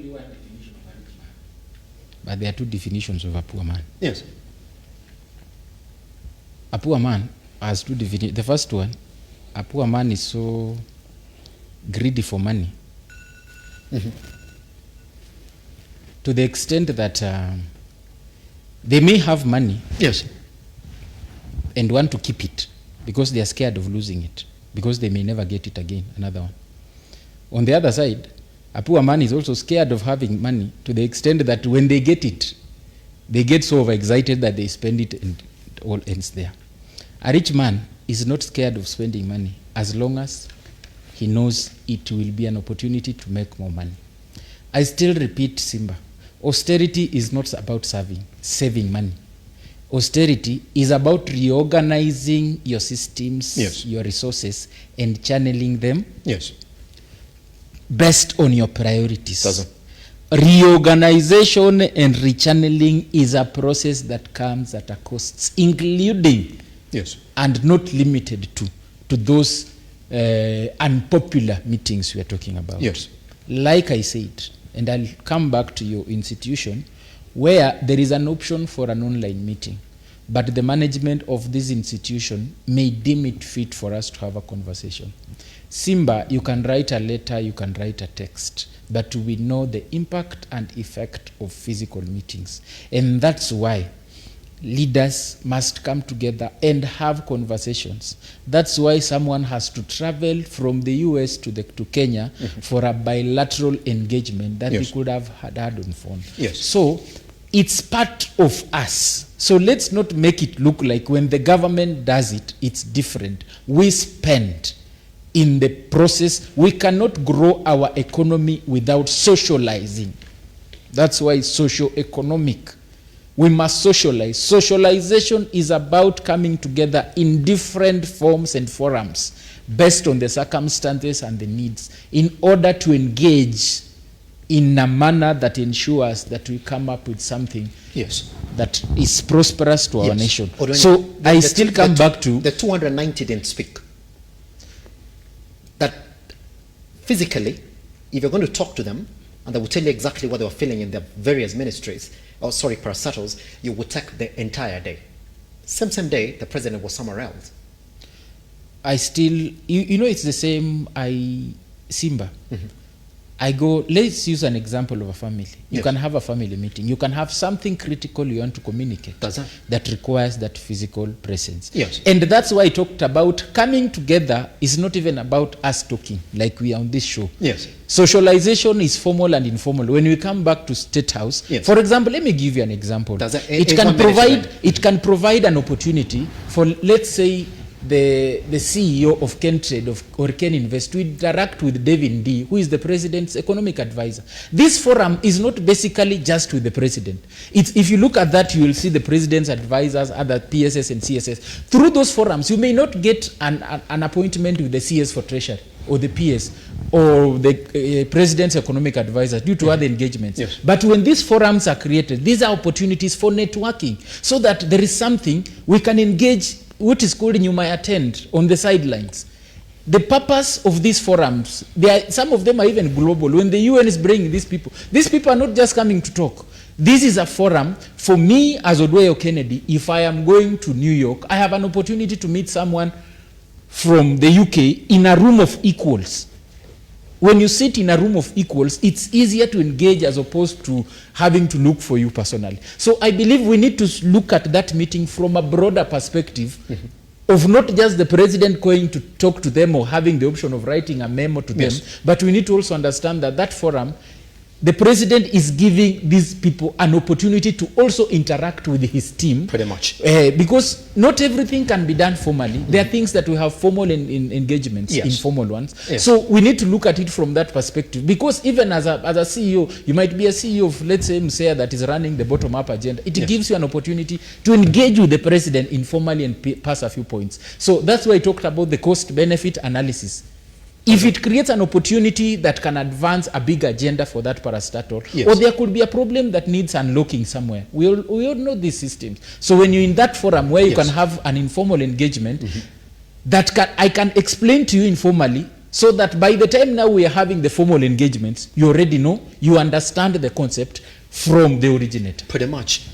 one definition of a rich man. But there are two definitions of a poor man. Yes. A poor man has two definitions. The first one, a poor man is so greedy for money. To the extent that they may have money. Yes. And want to keep it because they are scared of losing it, because they may never get it again, another one. On the other side, a poor man is also scared of having money to the extent that when they get it, they get so overexcited that they spend it and it all ends there. A rich man is not scared of spending money as long as he knows it will be an opportunity to make more money. I still repeat, Simba, austerity is not about saving money. Austerity is about reorganizing your systems, yes, your resources, and channeling them, yes, based on your priorities. Reorganization and rechanneling is a process that comes at a cost, including, yes, and not limited to those unpopular meetings we are talking about. Yes. Like I said, and I'll come back to your institution, where there is an option for an online meeting, but the management of this institution may deem it fit for us to have a conversation. Simba, you can write a letter, you can write a text, but we know the impact and effect of physical meetings. And that's why leaders must come together and have conversations. That's why someone has to travel from the US to Kenya for a bilateral engagement that yes, we could have had on phone. Yes. So it's part of us. So let's not make it look like when the government does it, it's different. We spend in the process. We cannot grow our economy without socializing. That's why it's socio-economic. We must socialize. Socialization is about coming together in different forms and forums based on the circumstances and the needs in order to engage in a manner that ensures that we come up with something, yes, that is prosperous to our yes, nation. Or So I still come back to... The 290 didn't speak. That physically, if you're going to talk to them, and they will tell you exactly what they were feeling in their various ministries, parastatals, you would take the entire day. Same day, the president was somewhere else. I still, you know, it's the same, Simba. I go, let's use an example of a family. You yes, can have a family meeting. You can have something critical you want to communicate that requires that physical presence. Yes. And that's why I talked about coming together is not even about us talking like we are on this show. Yes. Socialization is formal and informal. When we come back to State House, yes, for example, let me give you an example. It can provide an opportunity for, let's say, the CEO of Kentrade or Ken Invest to interact with David D, who is the president's economic advisor. This forum is not basically just with the president. If you look at that, you will see the president's advisors, other PSS and CSS. Through those forums, you may not get an appointment with the CS for Treasury or the PS or the president's economic advisor due to other engagements. Yes. But when these forums are created, these are opportunities for networking so that there is something we can engage, what is called you might attend on the sidelines. The purpose of these forums, some of them are even global. When the UN is bringing these people are not just coming to talk. This is a forum for me as Odweyo Kennedy. If I am going to New York, I have an opportunity to meet someone from the UK in a room of equals. When you sit in a room of equals, it's easier to engage as opposed to having to look for you personally. So I believe we need to look at that meeting from a broader perspective of not just the president going to talk to them or having the option of writing a memo to them, but we need to also understand that that forum, the president is giving these people an opportunity to also interact with his team. Pretty much. Because not everything can be done formally. There are things that we have formal engagements, informal ones. Yes. So we need to look at it from that perspective. Because even as a CEO, you might be a CEO of, let's say, MSEA that is running the bottom-up agenda. It gives you an opportunity to engage with the president informally and pass a few points. So that's why I talked about the cost-benefit analysis. If it creates an opportunity that can advance a big agenda for that parastatal, or there could be a problem that needs unlocking somewhere. We all know these systems. So when you're in that forum where you can have an informal engagement, I can explain to you informally so that by the time now we are having the formal engagements, you already know, you understand the concept from the originator. Pretty much.